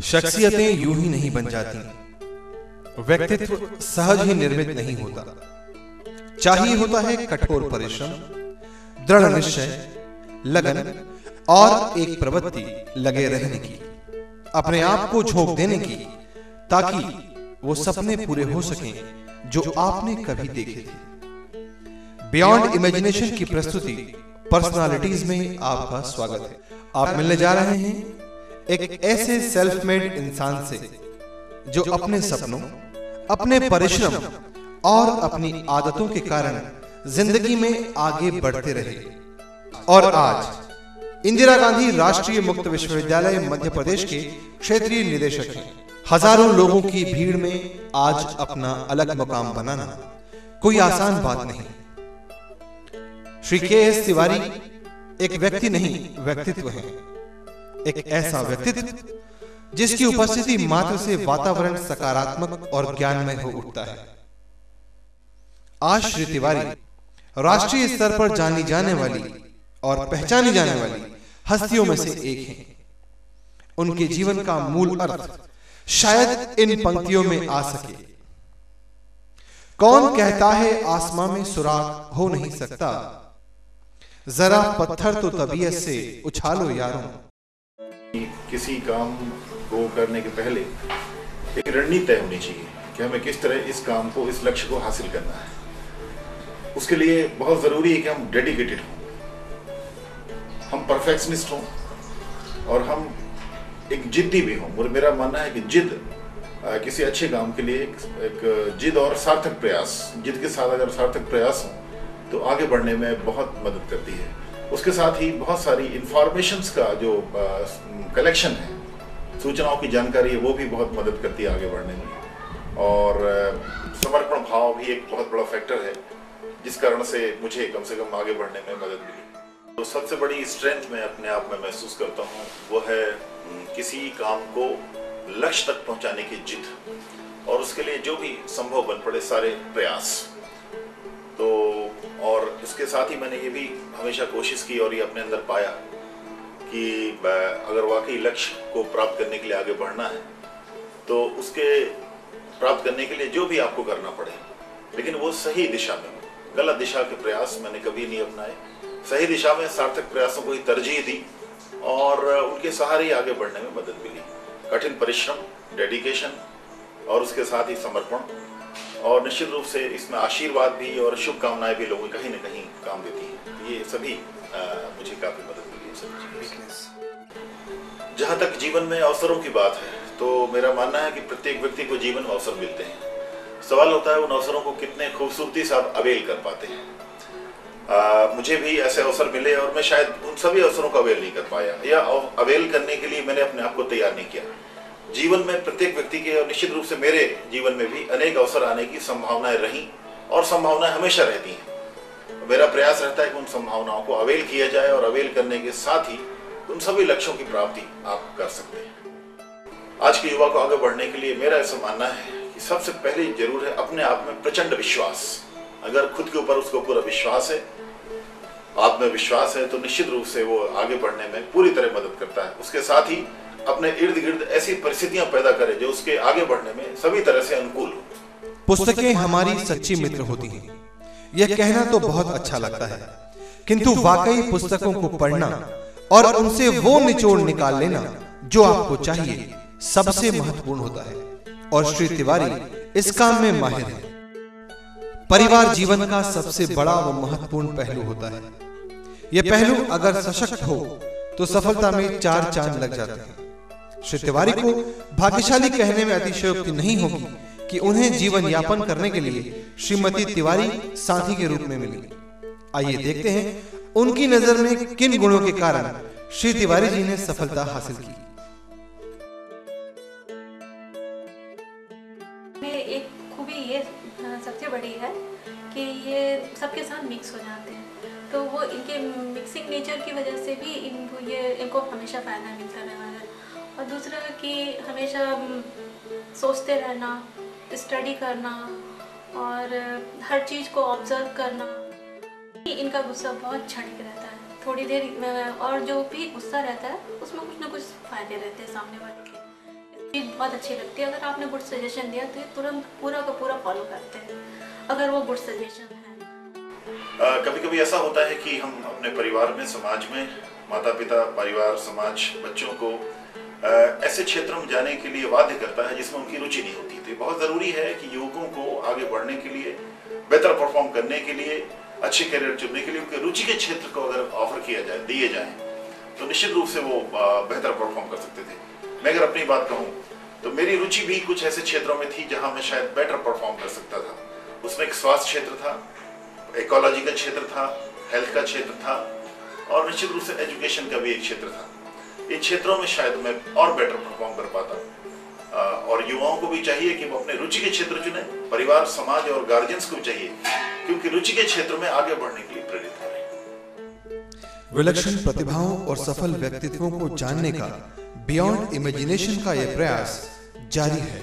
शख्सियतें यूं ही नहीं बन जाती, व्यक्तित्व सहज ही निर्मित नहीं होता। चाहिए होता है कठोर परिश्रम, दृढ़ निश्चय, लगन और एक प्रवृत्ति लगे रहने की, अपने आप को झोंक देने की, ताकि वो सपने पूरे हो सकें जो आपने कभी देखे थे। बियॉन्ड इमेजिनेशन की प्रस्तुति पर्सनालिटीज में आपका स्वागत है। आप मिलने जा रहे हैं एक ऐसे सेल्फ मेड इंसान से जो अपने सपनों, अपने परिश्रम और अपनी आदतों के कारण जिंदगी में आगे बढ़ते रहे और आज इंदिरा गांधी राष्ट्रीय मुक्त विश्वविद्यालय मध्य प्रदेश के क्षेत्रीय निदेशक हैं। हजारों लोगों की भीड़ में आज अपना अलग मुकाम बनाना कोई आसान बात नहीं। श्री के.एस. तिवारी एक व्यक्ति नहीं, व्यक्तित्व है। एक ऐसा व्यक्तित्व जिसकी उपस्थिति मात्र से वातावरण सकारात्मक और ज्ञानमय हो उठता है। आज श्री तिवारी राष्ट्रीय स्तर पर जानी जाने वाली और पहचानी जाने वाली हस्तियों में से एक हैं। उनके जीवन का मूल अर्थ शायद इन पंक्तियों में आ सके। कौन कहता है आसमां में सुराग हो नहीं सकता, जरा पत्थर तो तबीयत से उछालो यारों। किसी काम को करने के पहले एक रणनीति तय होनी चाहिए कि हमें किस तरह इस काम को, इस लक्ष्य को हासिल करना है। उसके लिए बहुत ज़रूरी है कि हम डेडिकेटेड हों, हम परफेक्शनिस्ट हों और हम एक जिद्दी भी हों। मेरा मानना है कि जिद किसी अच्छे काम के लिए एक जिद और सार्थक प्रयास, जिद के साथ अगर सार्थक प्रयास हो तो आगे बढ़ने में बहुत मदद करती है। उसके साथ ही बहुत सारी इंफॉर्मेशंस का जो कलेक्शन है, सूचनाओं की जानकारी है, वो भी बहुत मदद करती है आगे बढ़ने में। और समर्पण भाव भी एक बहुत बड़ा फैक्टर है जिस कारण से मुझे कम से कम आगे बढ़ने में मदद मिली। तो सबसे बड़ी स्ट्रेंथ मैं अपने आप में महसूस करता हूँ वो है किसी काम को लक्ष्य तक पहुँचाने की जिद और उसके लिए जो भी संभव बन पड़े सारे प्रयास। तो और इसके साथ ही मैंने ये भी हमेशा कोशिश की और ये अपने अंदर पाया कि अगर वाकई लक्ष्य को प्राप्त करने के लिए आगे बढ़ना है तो उसके प्राप्त करने के लिए जो भी आपको करना पड़े, लेकिन वो सही दिशा में हो। गलत दिशा के प्रयास मैंने कभी नहीं अपनाए, सही दिशा में सार्थक प्रयासों को ही तरजीह दी और उनके सहारे ही आगे बढ़ने में मदद मिली। कठिन परिश्रम, डेडिकेशन और उसके साथ ही समर्पण और निश्चित रूप से इसमें आशीर्वाद भी और शुभकामनाएं भी लोगों कहीं न कहीं काम देती हैं। ये सभी मुझे काफी मदद मिली है। जहाँ तक जीवन में अवसरों की बात है तो मेरा मानना है कि प्रत्येक व्यक्ति को जीवन में अवसर मिलते हैं। सवाल होता है उन अवसरों को कितने खूबसूरती से आप अवेल कर पाते हैं। मुझे भी ऐसे अवसर मिले और मैं शायद उन सभी अवसरों का अवेल नहीं कर पाया या अवेल करने के लिए मैंने अपने आप को तैयार नहीं किया। जीवन में प्रत्येक व्यक्ति के और निश्चित रूप से मेरे जीवन में भी अनेक अवसर आने की संभावनाएं रही और संभावनाएं हमेशा रहती हैं। मेरा प्रयास रहता है कि उन संभावनाओं को अवेल किया जाए और अवेल करने के साथ ही उन सभी लक्ष्यों की प्राप्ति आप कर सकते हैं। आज के युवा को आगे बढ़ने के लिए मेरा ऐसा मानना है कि सबसे पहले जरूर है अपने आप में प्रचंड विश्वास। अगर खुद के ऊपर उसको पूरा विश्वास है, आत्मविश्वास है, तो निश्चित रूप से वो आगे बढ़ने में पूरी तरह मदद करता है। उसके साथ ही अपने इर्द गिर्द ऐसी परिस्थितियां पैदा करे जो उसके आगे बढ़ने में सभी तरह से अनुकूल हो। पुस्तकें हमारी सच्ची मित्र होती हैं, यह कहना तो बहुत अच्छा लगता है, किंतु वाकई पुस्तकों को पढ़ना और उनसे वो निचोड़ निकाल लेना जो आपको चाहिए सबसे महत्वपूर्ण होता है। और श्री तिवारी इस काम में माहिर है। परिवार जीवन का सबसे बड़ा व महत्वपूर्ण पहलू होता है। यह पहलू अगर सशक्त हो तो सफलता में 4 चांद लग जाते हैं। श्री तिवारी को भाग्यशाली कहने में अतिशयोक्ति नहीं होगी कि उन्हें जीवन यापन करने के लिए श्रीमती तिवारी साथी के रूप में मिली। आइए देखते हैं उनकी नजर में किन गुणों के कारण श्री तिवारी जी ने सफलता हासिल की? एक खूबी ये सबसे बड़ी है कि ये सबके साथ मिक्स हो जाते हैं, तो वो इनके मिक्सिंग नेचर की वजह से भी इनको हमेशा फ़ायदा मिलता रहा है। और दूसरा कि हमेशा सोचते रहना, स्टडी करना और हर चीज़ को ऑब्जर्व करना। इनका गुस्सा बहुत क्षणिक रहता है, थोड़ी देर, और जो भी गुस्सा रहता है उसमें कुछ ना कुछ फ़ायदे रहते हैं सामने वाले के। चीज़ बहुत अच्छी लगती है, अगर आपने गुड सजेशन दिया तो ये तुरंत पूरा का पूरा फॉलो करते हैं, अगर वो गुड सजेशन है। कभी कभी ऐसा होता है कि हम अपने परिवार में, समाज में, माता पिता, परिवार, समाज बच्चों को ऐसे क्षेत्रों में जाने के लिए बाध्य करता है जिसमें उनकी रुचि नहीं होती। तो बहुत ज़रूरी है कि युवकों को आगे बढ़ने के लिए, बेहतर परफॉर्म करने के लिए, अच्छे करियर चुनने के लिए उनके रुचि के क्षेत्र को अगर ऑफर किया जाए, दिए जाएं, तो निश्चित रूप से वो बेहतर परफॉर्म कर सकते थे। मैं अगर अपनी बात कहूँ तो मेरी रुचि भी कुछ ऐसे क्षेत्रों में थी जहाँ मैं शायद बेटर परफॉर्म कर सकता था। उसमें एक स्वास्थ्य क्षेत्र था, इकोलॉजी का क्षेत्र था, हेल्थ का क्षेत्र था और निश्चित रूप से एजुकेशन का भी एक क्षेत्र था। इन क्षेत्रों में शायद मैं और बेटर परफॉर्म कर पाता। और युवाओं को भी चाहिए कि वो अपने रुचि के क्षेत्र चुने, परिवार, समाज और गार्जियंस को भी चाहिए क्योंकि रुचि के क्षेत्र में आगे बढ़ने के लिए प्रेरित करें। विलक्षण प्रतिभाओं और सफल व्यक्तित्वों को जानने का बियॉन्ड इमेजिनेशन का यह प्रयास जारी है।